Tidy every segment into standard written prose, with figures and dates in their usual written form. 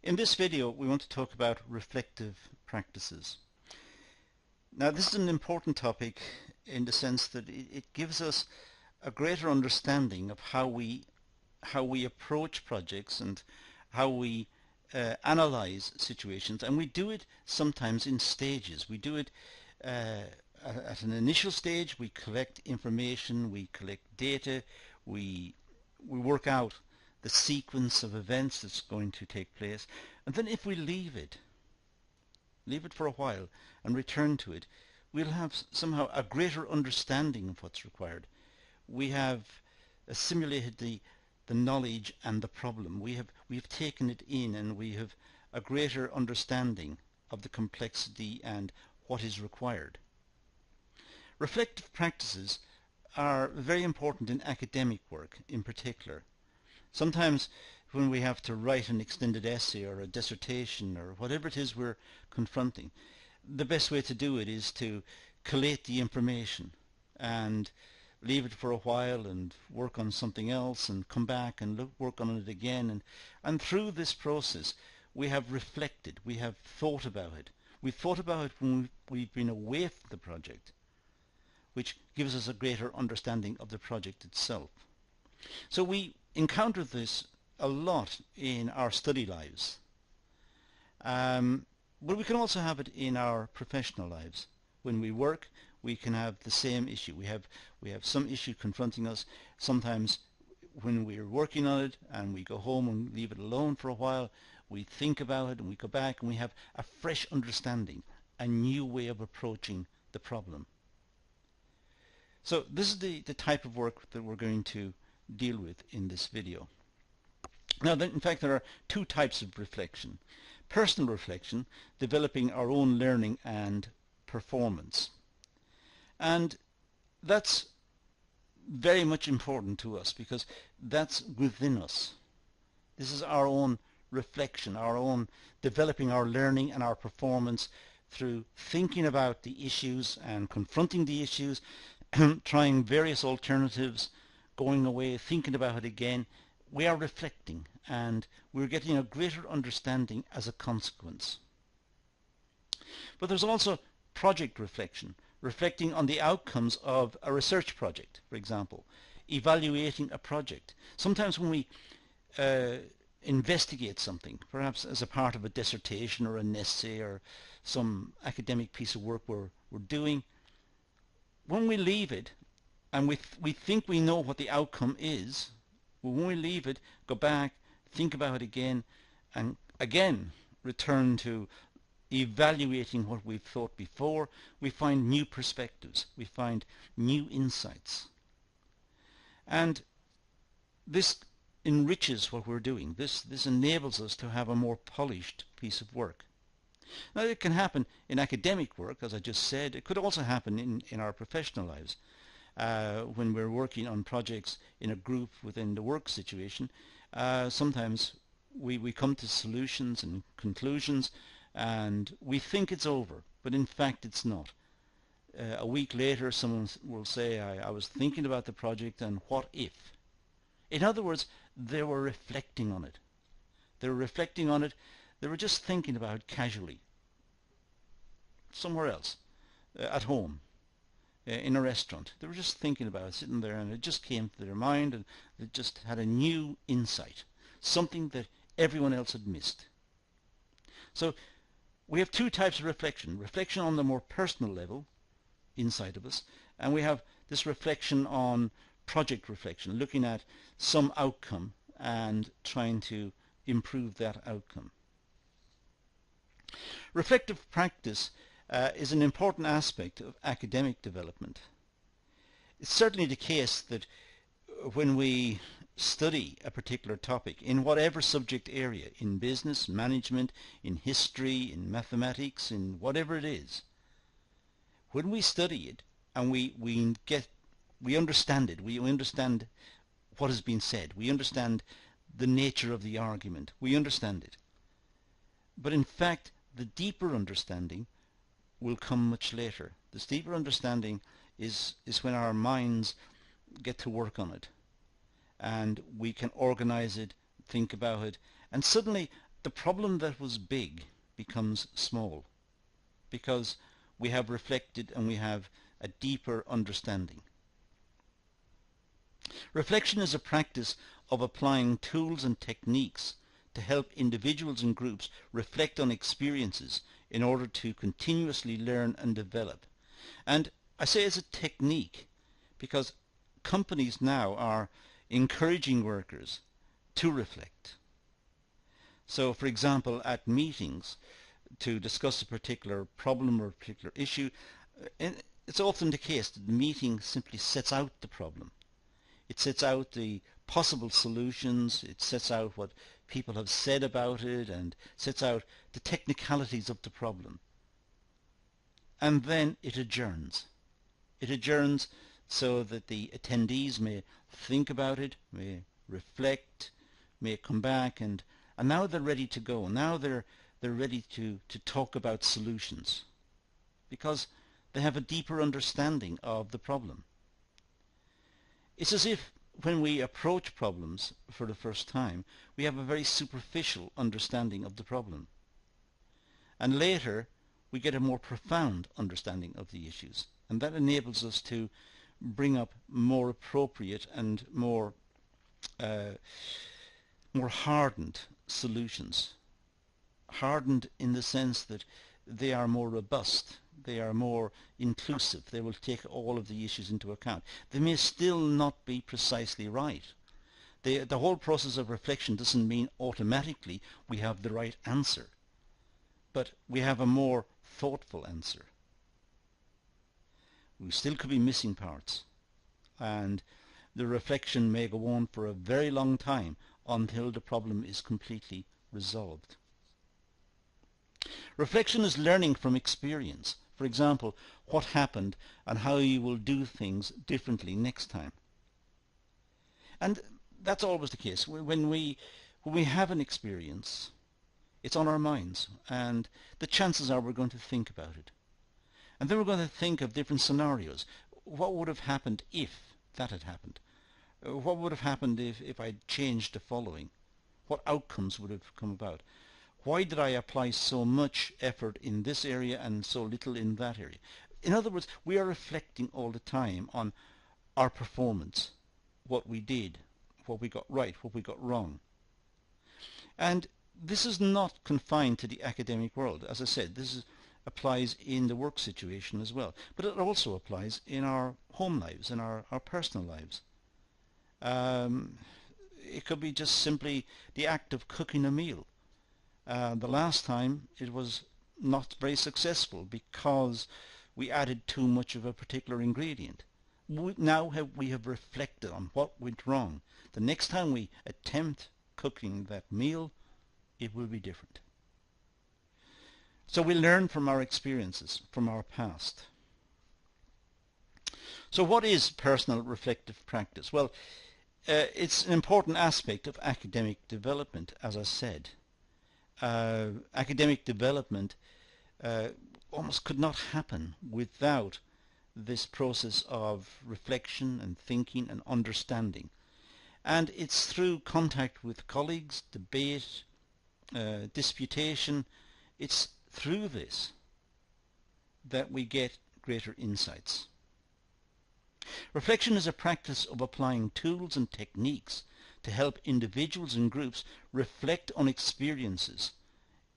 In this video we want to talk about reflective practices. Now this is an important topic in the sense that it gives us a greater understanding of how we approach projects and how we analyze situations, and we do it sometimes in stages. We do it at an initial stage. We collect information, we collect data, we work out the sequence of events that's going to take place, and then if we leave it for a while and return to it, we'll have somehow a greater understanding of what's required. We have assimilated the knowledge and the problem. We have taken it in, and we have a greater understanding of the complexity and what is required. Reflective practices are very important in academic work in particular. Sometimes when we have to write an extended essay or a dissertation or whatever it is we're confronting, the best way to do it is to collate the information and leave it for a while and work on something else and come back and work on it again. And through this process we have reflected, we have thought about it. We've thought about it when we've been away from the project, which gives us a greater understanding of the project itself. So we encounter this a lot in our study lives, but we can also have it in our professional lives. When we work, we can have the same issue. We have some issue confronting us. Sometimes when we're working on it and we go home and leave it alone for a while, we think about it and we go back and we have a fresh understanding, a new way of approaching the problem. So this is the type of work that we're going to deal with in this video. Now, in fact, there are two types of reflection. Personal reflection, developing our own learning and performance. And that's very much important to us because that's within us. This is our own reflection, our own developing our learning and our performance through thinking about the issues and confronting the issues, trying various alternatives, going away, thinking about it again. We are reflecting, and we're getting a greater understanding as a consequence. But there's also project reflection, reflecting on the outcomes of a research project, for example, evaluating a project. Sometimes when we investigate something, perhaps as a part of a dissertation or an essay or some academic piece of work we're doing, when we leave it and we think we know what the outcome is, when we leave it, go back, think about it again, and again return to evaluating what we've thought before, we find new perspectives, we find new insights. And this enriches what we're doing. This enables us to have a more polished piece of work. Now, it can happen in academic work, as I just said. It could also happen in our professional lives. When we're working on projects in a group within the work situation, sometimes we come to solutions and conclusions and we think it's over, but in fact it's not. A week later someone will say, I was thinking about the project, and what if? In other words, they were reflecting on it. They were reflecting on it. They were just thinking about it casually, somewhere else, at home, in a restaurant. They were just thinking about it, sitting there, and it just came to their mind, and they just had a new insight, something that everyone else had missed. So we have two types of reflection. Reflection on the more personal level, inside of us, and we have this reflection on project reflection, looking at some outcome and trying to improve that outcome. Reflective practice is an important aspect of academic development. It's certainly the case that when we study a particular topic in whatever subject area, in business, management, in history, in mathematics, in whatever it is, when we study it and we understand it, we understand what has been said, we understand the nature of the argument, we understand it. But in fact, the deeper understanding will come much later. This deeper understanding is when our minds get to work on it and we can organize it, think about it, and suddenly the problem that was big becomes small because we have reflected and we have a deeper understanding. Reflection is a practice of applying tools and techniques to help individuals and groups reflect on experiences in order to continuously learn and develop. And I say it's a technique because companies now are encouraging workers to reflect. So, for example, at meetings to discuss a particular problem or a particular issue, it's often the case that the meeting simply sets out the problem. It sets out the possible solutions, it sets out what people have said about it, and sets out the technicalities of the problem. And then it adjourns. It adjourns so that the attendees may think about it, may reflect, may come back, and now they're ready to go. Now they're ready to talk about solutions because they have a deeper understanding of the problem. It's as if when we approach problems for the first time, we have a very superficial understanding of the problem. And later, we get a more profound understanding of the issues. And that enables us to bring up more appropriate and more hardened solutions. Hardened in the sense that they are more robust, they are more inclusive, they will take all of the issues into account. They may still not be precisely right. The whole process of reflection doesn't mean automatically we have the right answer, but we have a more thoughtful answer. We still could be missing parts, and the reflection may go on for a very long time until the problem is completely resolved. Reflection is learning from experience. For example, what happened and how you will do things differently next time. And that's always the case. When we have an experience, it's on our minds, and the chances are we're going to think about it. And then we're going to think of different scenarios. What would have happened if that had happened? What would have happened if I'd changed the following? What outcomes would have come about? Why did I apply so much effort in this area and so little in that area? In other words, we are reflecting all the time on our performance, what we did, what we got right, what we got wrong. And this is not confined to the academic world. As I said, this applies in the work situation as well. But it also applies in our home lives, in our personal lives. It could be just simply the act of cooking a meal. The last time it was not very successful because we added too much of a particular ingredient. Now we have reflected on what went wrong. The next time we attempt cooking that meal, it will be different. So we learn from our experiences, from our past. So what is personal reflective practice? Well, it's an important aspect of academic development, as I said. Academic development almost could not happen without this process of reflection and thinking and understanding. And it's through contact with colleagues, debate, disputation, it's through this that we get greater insights. Reflection is a practice of applying tools and techniques to help individuals and groups reflect on experiences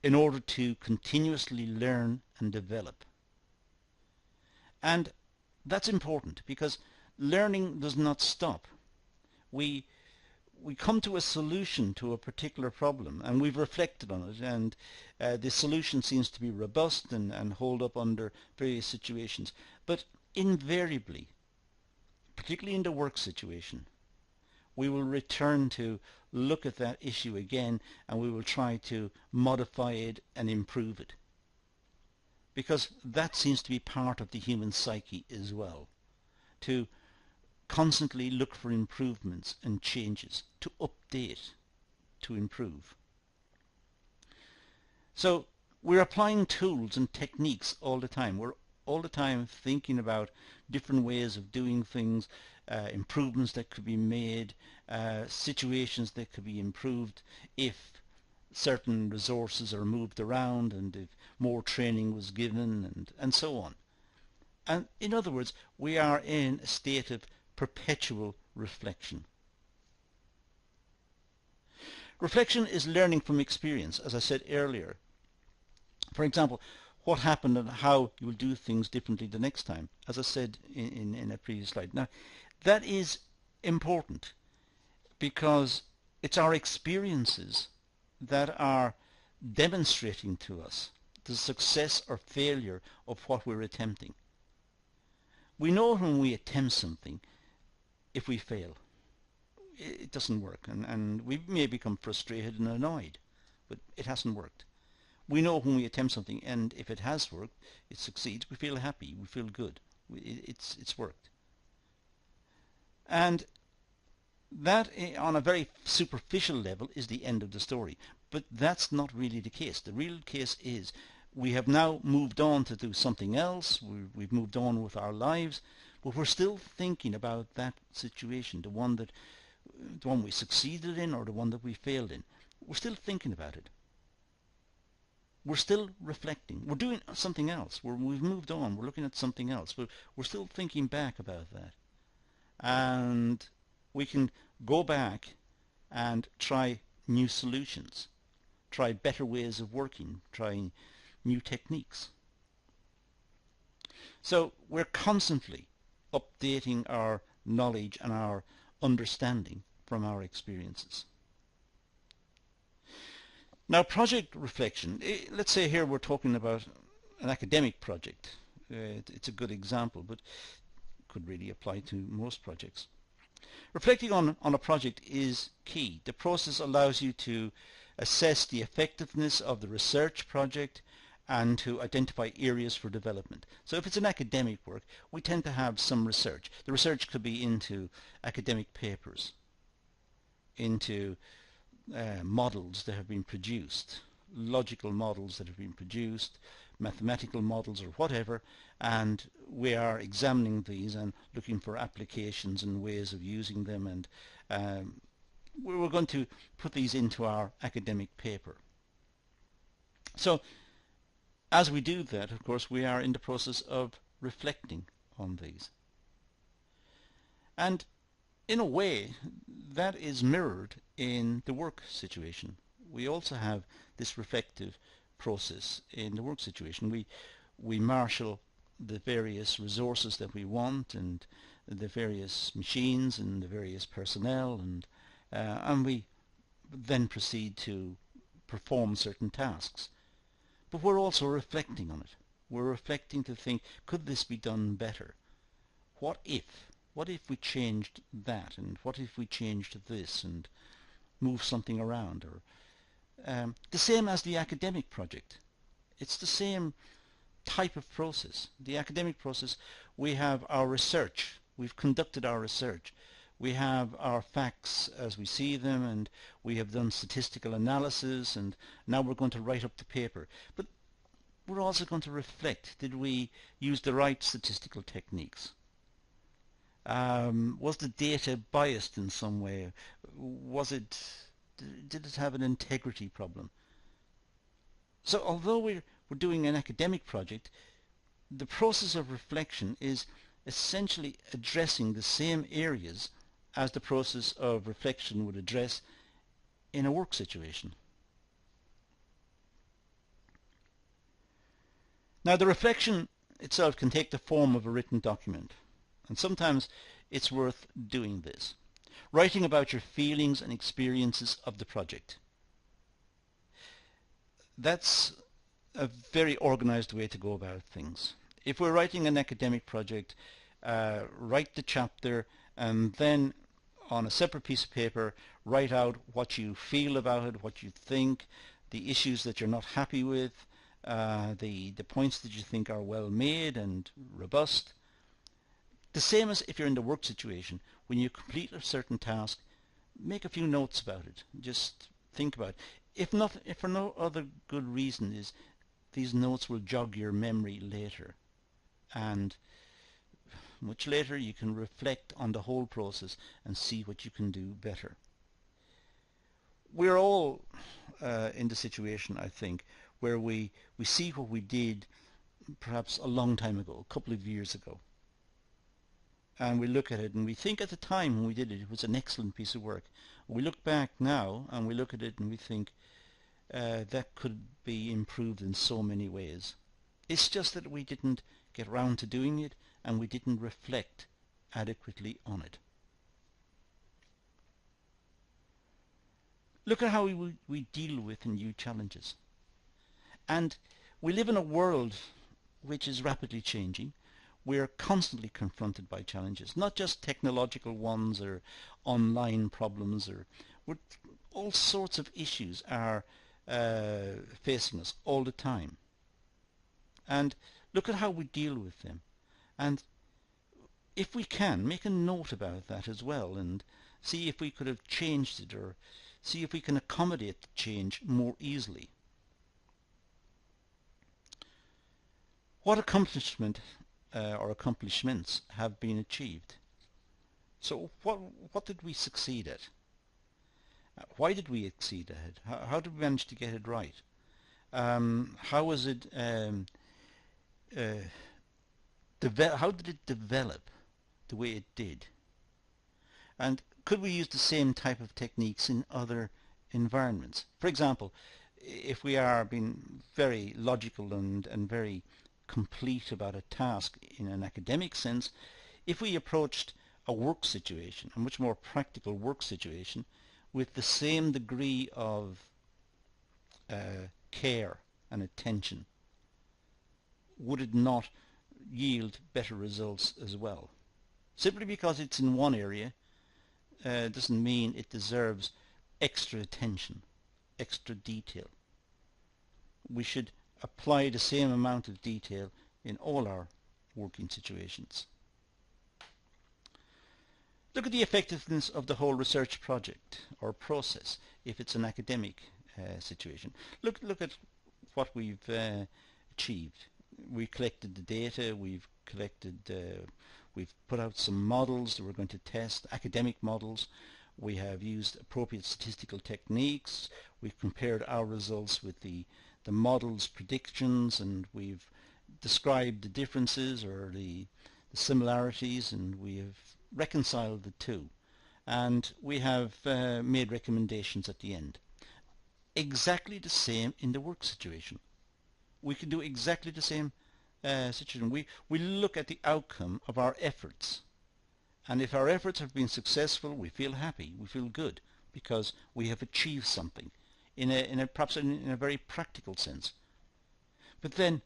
in order to continuously learn and develop. And that's important because learning does not stop. We come to a solution to a particular problem and we've reflected on it, and the solution seems to be robust and hold up under various situations. But invariably, particularly in the work situation, we will return to look at that issue again and we will try to modify it and improve it. Because that seems to be part of the human psyche as well, to constantly look for improvements and changes, to update, to improve. So we're applying tools and techniques all the time. We're all the time thinking about different ways of doing things, improvements that could be made, situations that could be improved if certain resources are moved around and if more training was given and so on. And in other words, we are in a state of perpetual reflection. Reflection is learning from experience, as I said earlier. For example, what happened and how you will do things differently the next time, as I said in a previous slide. Now, that is important because it's our experiences that are demonstrating to us the success or failure of what we're attempting. We know when we attempt something, if we fail, it doesn't work, and we may become frustrated and annoyed, but it hasn't worked. We know when we attempt something, and if it has worked, it succeeds, we feel happy, we feel good. It's worked. And that, on a very superficial level, is the end of the story. But that's not really the case. The real case is we have now moved on to do something else. We've moved on with our lives, but we're still thinking about that situation, the one we succeeded in or the one that we failed in. We're still thinking about it. We're still reflecting. We're doing something else. We've moved on. We're looking at something else. We're still thinking back about that. And we can go back and try new solutions, try better ways of working, try new techniques. So we're constantly updating our knowledge and our understanding from our experiences. Now, project reflection, let's say here we're talking about an academic project. It's a good example, but could really apply to most projects. Reflecting on a project is key. The process allows you to assess the effectiveness of the research project and to identify areas for development. So if it's an academic work, we tend to have some research. The research could be into academic papers, into models that have been produced, logical models that have been produced, mathematical models or whatever, and we are examining these and looking for applications and ways of using them, and we're going to put these into our academic paper. So as we do that, of course, we are in the process of reflecting on these. And in a way, that is mirrored in the work situation. We also have this reflective process in the work situation. We marshal the various resources that we want and the various machines and the various personnel, and we then proceed to perform certain tasks. But we're also reflecting on it. We're reflecting to think, could this be done better? What if? What if we changed that? And what if we changed this and move something around? Or the same as the academic project. It's the same type of process. The academic process, we have our research. We've conducted our research. We have our facts as we see them, and we have done statistical analysis, and now we're going to write up the paper. But we're also going to reflect. Did we use the right statistical techniques? Was the data biased in some way? Did it have an integrity problem? So although we're doing an academic project, the process of reflection is essentially addressing the same areas as the process of reflection would address in a work situation. Now, the reflection itself can take the form of a written document, and sometimes it's worth doing this. Writing about your feelings and experiences of the project. That's a very organized way to go about things. If we're writing an academic project, write the chapter and then on a separate piece of paper write out what you feel about it, what you think, the issues that you're not happy with, the points that you think are well made and robust. The same as if you're in the work situation. When you complete a certain task, make a few notes about it. Just think about it. If for no other good reason, is these notes will jog your memory later, and much later you can reflect on the whole process and see what you can do better. We're all in the situation, I think, where we see what we did perhaps a long time ago, a couple of years ago, and we look at it and we think at the time when we did it, it was an excellent piece of work. We look back now and we look at it and we think that could be improved in so many ways. It's just that we didn't get round to doing it and we didn't reflect adequately on it. Look at how we deal with new challenges. And we live in a world which is rapidly changing. We're constantly confronted by challenges, not just technological ones or online problems, or all sorts of issues are facing us all the time. And look at how we deal with them. And if we can, make a note about that as well and see if we could have changed it or see if we can accommodate the change more easily. What accomplishment or accomplishments have been achieved? So what did we succeed at? Why did we exceed at it? How did we manage to get it right? How was it how did it develop the way it did? And could we use the same type of techniques in other environments? For example, if we are being very logical and very complete about a task in an academic sense, if we approached a work situation, a much more practical work situation, with the same degree of care and attention, would it not yield better results as well? Simply because it's in one area doesn't mean it deserves extra attention, extra detail. We should apply the same amount of detail in all our working situations. Look at the effectiveness of the whole research project or process if it's an academic situation. Look at what we've achieved. We collected the data, we've put out some models that we're going to test, academic models. We have used appropriate statistical techniques. We've compared our results with the model's predictions, and we've described the differences or the similarities, and we have reconciled the two. And we have made recommendations at the end. Exactly the same in the work situation. We can do exactly the same situation. We look at the outcome of our efforts. And if our efforts have been successful, we feel happy, we feel good, because we have achieved something perhaps in a very practical sense. But then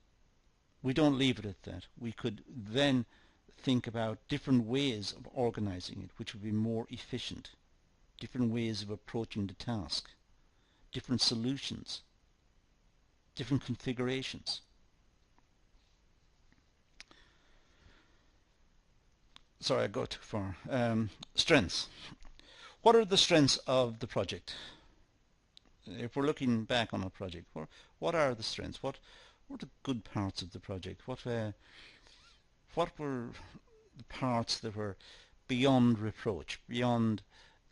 we don't leave it at that. We could then think about different ways of organizing it which would be more efficient, different ways of approaching the task, different solutions, different configurations. Sorry, I go too far. Strengths. What are the strengths of the project? If we're looking back on a project, what are the strengths? What were the good parts of the project? What were the parts that were beyond reproach, beyond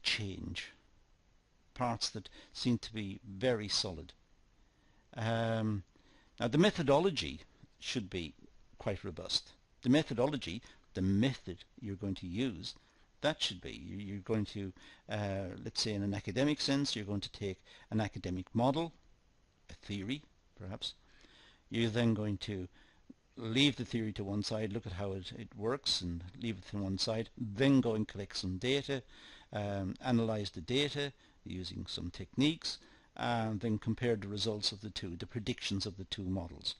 change? Parts that seemed to be very solid. Now the methodology should be quite robust. The methodology, the method you're going to use, that should be, you're going to, let's say in an academic sense, you're going to take an academic model, a theory perhaps. You're then going to leave the theory to one side, look at how it works and leave it to one side, then go and collect some data, analyze the data using some techniques, and then compare the results of the two, the predictions of the two models.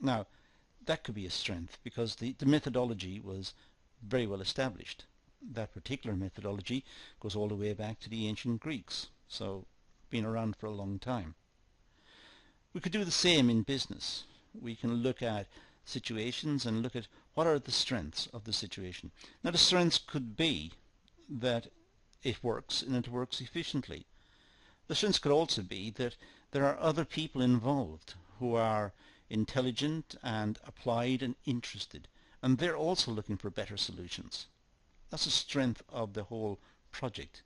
Now, that could be a strength because the methodology was very well established. That particular methodology goes all the way back to the ancient Greeks, so been around for a long time. We could do the same in business. We can look at situations and look at what are the strengths of the situation. Now the strengths could be that it works and it works efficiently. The strengths could also be that there are other people involved who are intelligent and applied and interested, and they're also looking for better solutions. That's the strength of the whole project,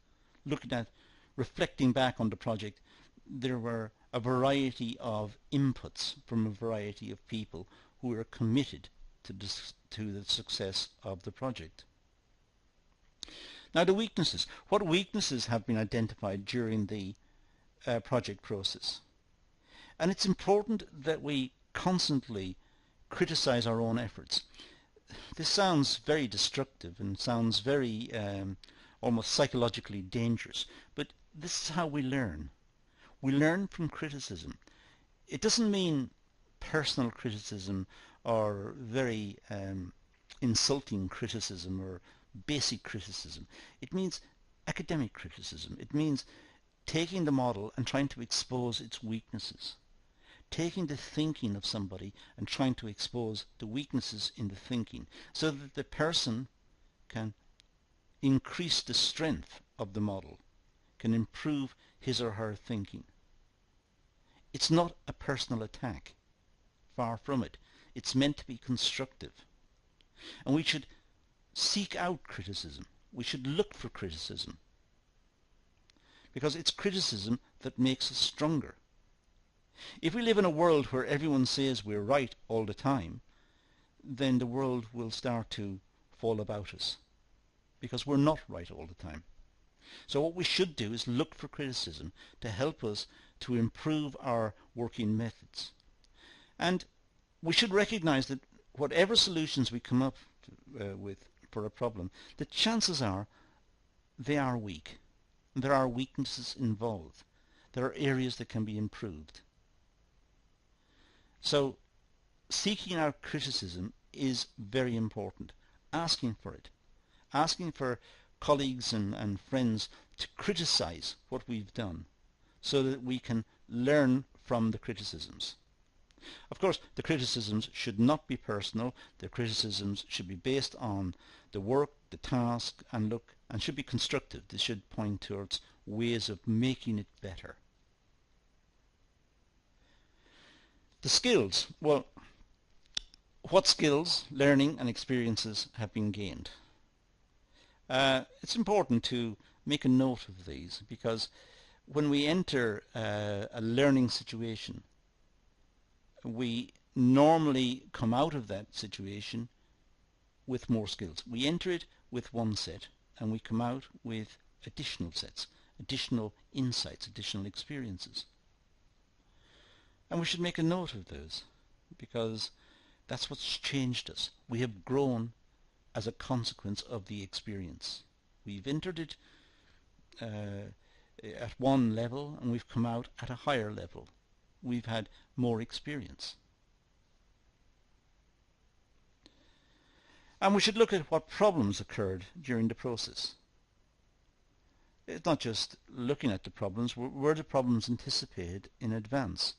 looking at reflecting back on the project, there were a variety of inputs from a variety of people who were committed to the success of the project. Now the weaknesses. What weaknesses have been identified during the project process? And it's important that we constantly criticize our own efforts. This sounds very destructive and sounds very almost psychologically dangerous, but this is how we learn. We learn from criticism. It doesn't mean personal criticism or very insulting criticism or basic criticism. It means academic criticism. It means taking the model and trying to expose its weaknesses. Taking the thinking of somebody and trying to expose the weaknesses in the thinking so that the person can increase the strength of the model, can improve his or her thinking. It's not a personal attack. Far from it. It's meant to be constructive. And we should seek out criticism. We should look for criticism. Because it's criticism that makes us stronger. If we live in a world where everyone says we're right all the time, then the world will start to fall about us. Because we're not right all the time. So what we should do is look for criticism to help us to improve our working methods. And we should recognize that whatever solutions we come up with for a problem, the chances are they are weak. There are weaknesses involved. There are areas that can be improved. So seeking out criticism is very important. Asking for it. Asking for colleagues and friends to criticize what we've done so that we can learn from the criticisms. Of course, the criticisms should not be personal. The criticisms should be based on the work, the task, and should be constructive. They should point towards ways of making it better. The skills. Well, what skills, learning, and experiences have been gained? It's important to make a note of these because when we enter a learning situation, we normally come out of that situation with more skills. We enter it with one set and we come out with additional sets, additional insights, additional experiences. And we should make a note of those because that's what's changed us. We have grown as a consequence of the experience. We've entered it at one level and we've come out at a higher level. We've had more experience. And we should look at what problems occurred during the process. It's not just looking at the problems, were the problems anticipated in advance?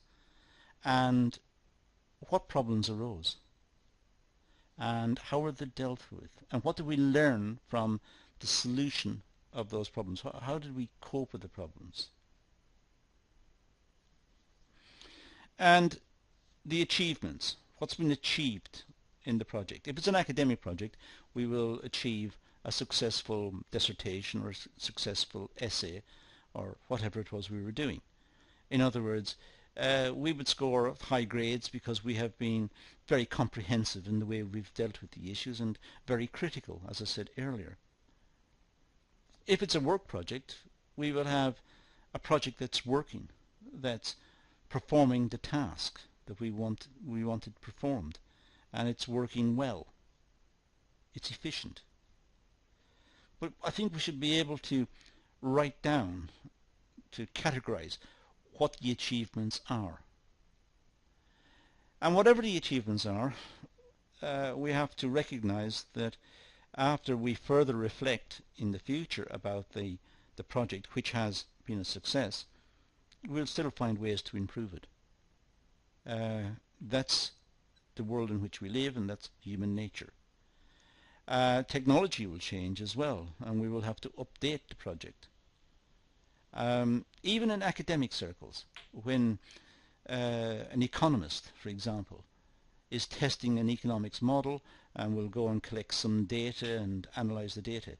And what problems arose? And how were they dealt with? And what did we learn from the solution of those problems? How did we cope with the problems? And the achievements. What's been achieved in the project? If it's an academic project, we will achieve a successful dissertation or a successful essay or whatever it was we were doing. In other words, we would score high grades because we have been very comprehensive in the way we've dealt with the issues and very critical, as I said earlier. If it's a work project, we will have a project that's working, that's performing the task that we wanted performed, and it's working well. It's efficient. But I think we should be able to write down, to categorize what the achievements are. And whatever the achievements are, we have to recognize that after we further reflect in the future about the project, which has been a success, we'll still find ways to improve it. That's the world in which we live, and that's human nature. Technology will change as well, and we will have to update the project. Even in academic circles, when an economist, for example, is testing an economics model and will go and collect some data and analyze the data,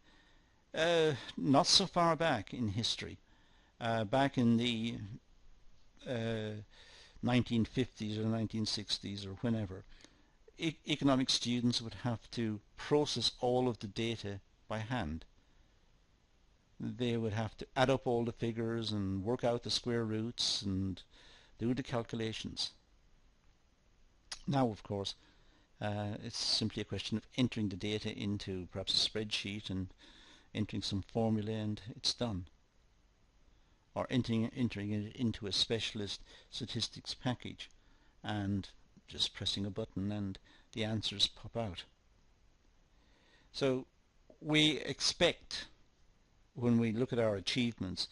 not so far back in history, Back in the 1950s or 1960s or whenever, economic students would have to process all of the data by hand. They would have to add up all the figures and work out the square roots and do the calculations. Now, of course, it's simply a question of entering the data into perhaps a spreadsheet and entering some formula, and it's done. Or entering it into a specialist statistics package and just pressing a button and the answers pop out. So we expect, when we look at our achievements,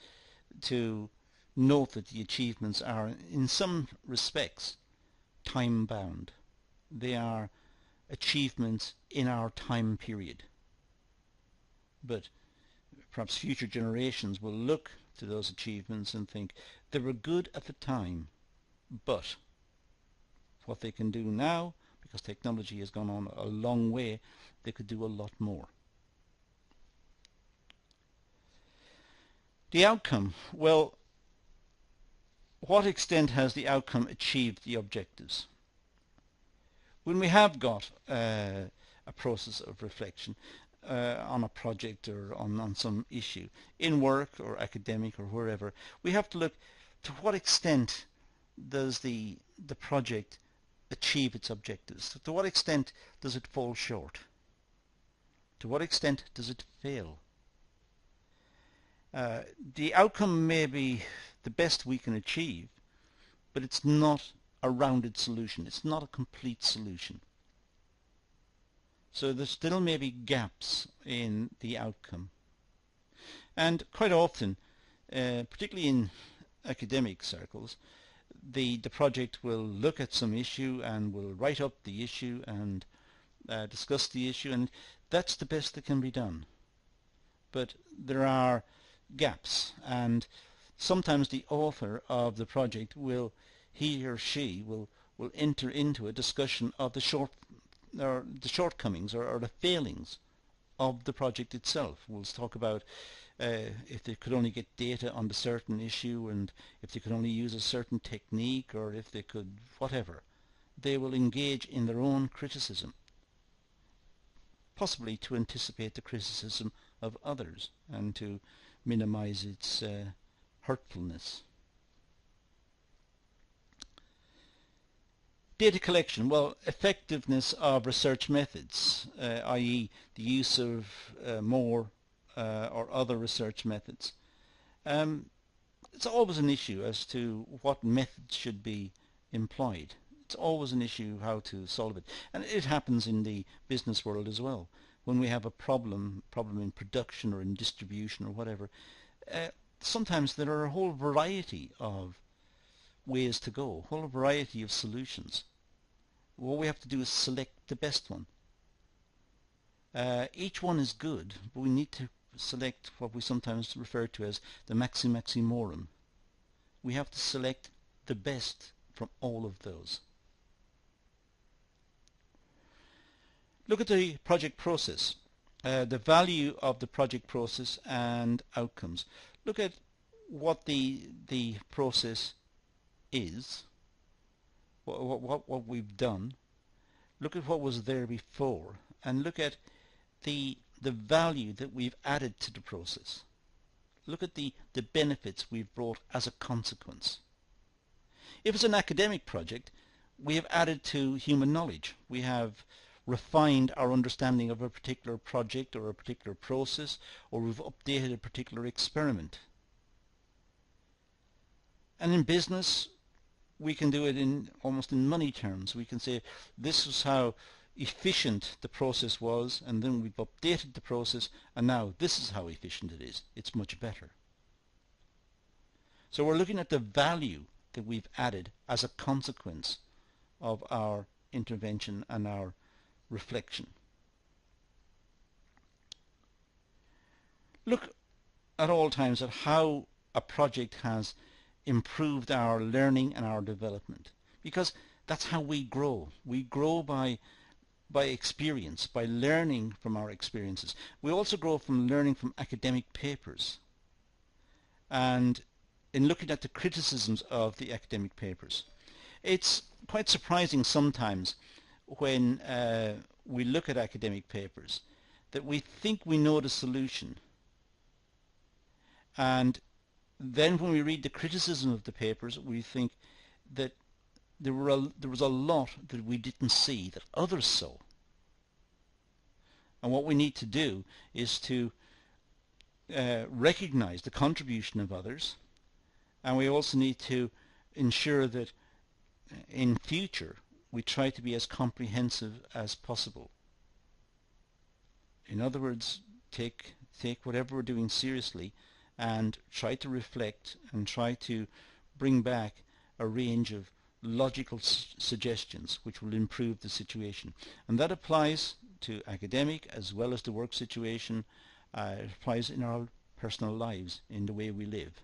to note that the achievements are in some respects time bound. They are achievements in our time period. But perhaps future generations will look to those achievements and think they were good at the time, but what they can do now, because technology has gone on a long way, they could do a lot more. The outcome, well, what extent has the outcome achieved the objectives? When we have got a process of reflection on a project or on some issue, in work or academic or wherever, we have to look to what extent does the project achieve its objectives? To what extent does it fall short? To what extent does it fail? The outcome may be the best we can achieve, but it's not a rounded solution. It's not a complete solution. So there still may be gaps in the outcome. And quite often, particularly in academic circles, the project will look at some issue and will write up the issue and discuss the issue, and that's the best that can be done. But there are gaps, and sometimes the author of the project will, he or she will enter into a discussion of the shortcomings or the failings of the project itself. We'll talk about if they could only get data on a certain issue, and if they could only use a certain technique, or if they could whatever. They will engage in their own criticism, possibly to anticipate the criticism of others and to minimize its hurtfulness. Data collection, well, effectiveness of research methods, i.e. the use of more or other research methods. It's always an issue as to what methods should be employed. It's always an issue how to solve it. And it happens in the business world as well. When we have a problem in production or in distribution or whatever, sometimes there are a whole variety of ways to go, a whole variety of solutions. What we have to do is select the best one. Each one is good, but we need to select what we sometimes refer to as the maximorum. We have to select the best from all of those. Look at the project process, the value of the project process and outcomes. Look at what the process is, what we've done. Look at what was there before, and look at the value that we've added to the process. Look at the benefits we've brought as a consequence. If it's an academic project, we have added to human knowledge. We have refined our understanding of a particular project or a particular process, or we've updated a particular experiment. And in business, we can do it in almost in money terms. We can say this is how efficient the process was, and then we've updated the process, and now this is how efficient it is. It's much better. So we're looking at the value that we've added as a consequence of our intervention and our reflection. Look at all times at how a project has improved our learning and our development, because that's how we grow. We grow by experience, by learning from our experiences. We also grow from learning from academic papers. And in looking at the criticisms of the academic papers. It's quite surprising sometimes when we look at academic papers that we think we know the solution, and then when we read the criticism of the papers we think that there was a lot that we didn't see that others saw. And what we need to do is to recognize the contribution of others, and we also need to ensure that in future we try to be as comprehensive as possible. In other words, take whatever we're doing seriously and try to reflect and try to bring back a range of logical suggestions which will improve the situation. And that applies to academic as well as the work situation. It applies in our personal lives, in the way we live.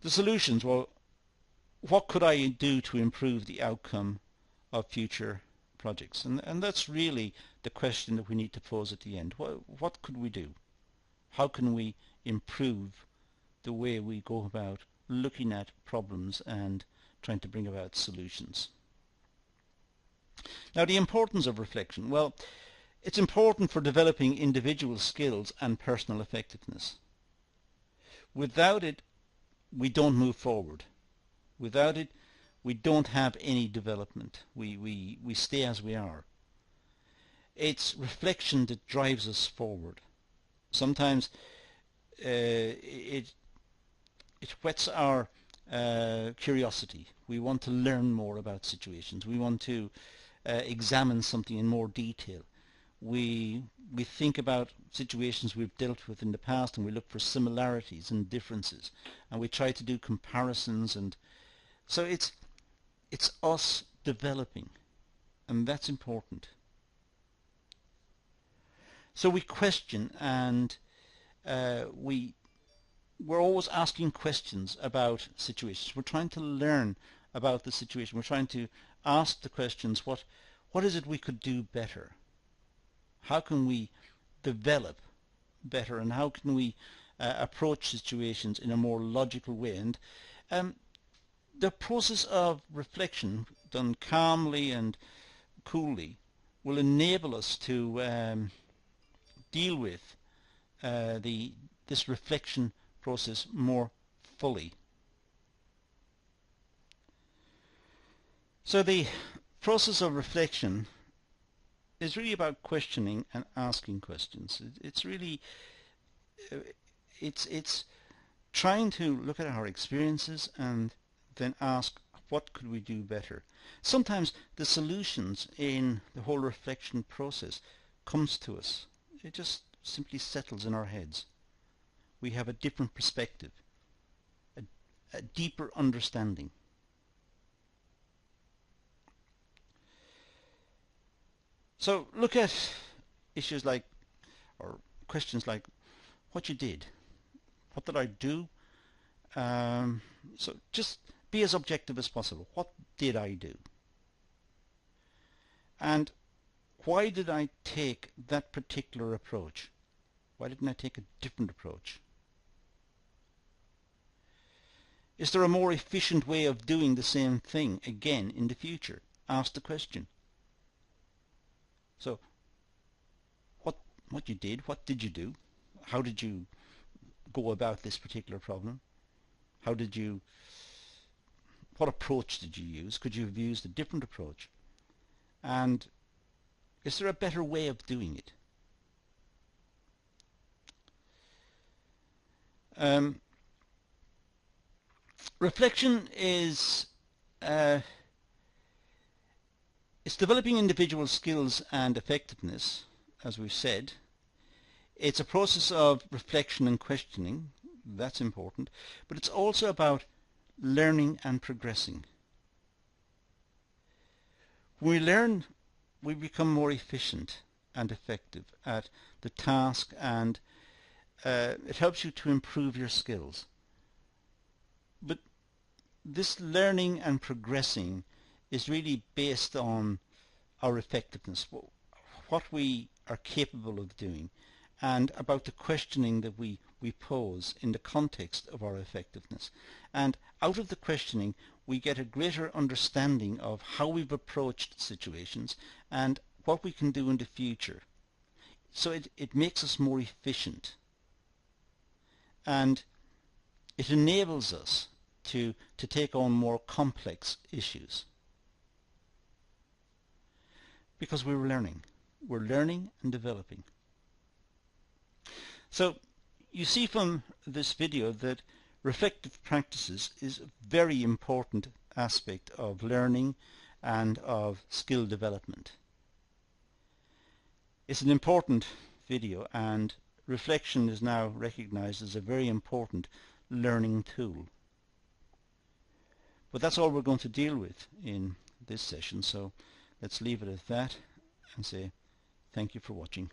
The solutions, well, what could I do to improve the outcome of future projects? And that's really the question that we need to pose at the end. What could we do? How can we improve the way we go about looking at problems and trying to bring about solutions? Now, the importance of reflection. Well, it's important for developing individual skills and personal effectiveness. Without it, we don't move forward. Without it, we don't have any development. We stay as we are. It's reflection that drives us forward. Sometimes it whets our curiosity. We want to learn more about situations. We want to examine something in more detail. We think about situations we've dealt with in the past, and we look for similarities and differences, and we try to do comparisons, and so it's us developing, and that's important. So we question, and we're always asking questions about situations. We're trying to learn about the situation. We're trying to ask the questions, what is it we could do better? How can we develop better, and how can we approach situations in a more logical way? And the process of reflection, done calmly and coolly, will enable us to deal with this reflection process more fully. So the process of reflection is really about questioning and asking questions. It's really it's trying to look at our experiences and then ask, what could we do better? Sometimes the solutions in the whole reflection process comes to us. It just simply settles in our heads. We have a different perspective, a deeper understanding. So look at issues like, or questions like, what you did. What did I do? So just be as objective as possible. What did I do? And why did I take that particular approach? Why didn't I take a different approach? Is there a more efficient way of doing the same thing again in the future? Ask the question. So what you did, what did you do? How did you go about this particular problem? What approach did you use? Could you have used a different approach? And is there a better way of doing it? Reflection is it's developing individual skills and effectiveness, as we've said. It's a process of reflection and questioning. That's important. But it's also about learning and progressing. When we learn, we become more efficient and effective at the task, and it helps you to improve your skills. But this learning and progressing is really based on our effectiveness, what we are capable of doing, and about the questioning that we pose in the context of our effectiveness. And out of the questioning we get a greater understanding of how we've approached situations and what we can do in the future. So it makes us more efficient, and it enables us to take on more complex issues, because we're learning and developing. So you see from this video that reflective practices is a very important aspect of learning and of skill development. It's an important video, and reflection is now recognized as a very important learning tool. But that's all we're going to deal with in this session, so let's leave it at that and say thank you for watching.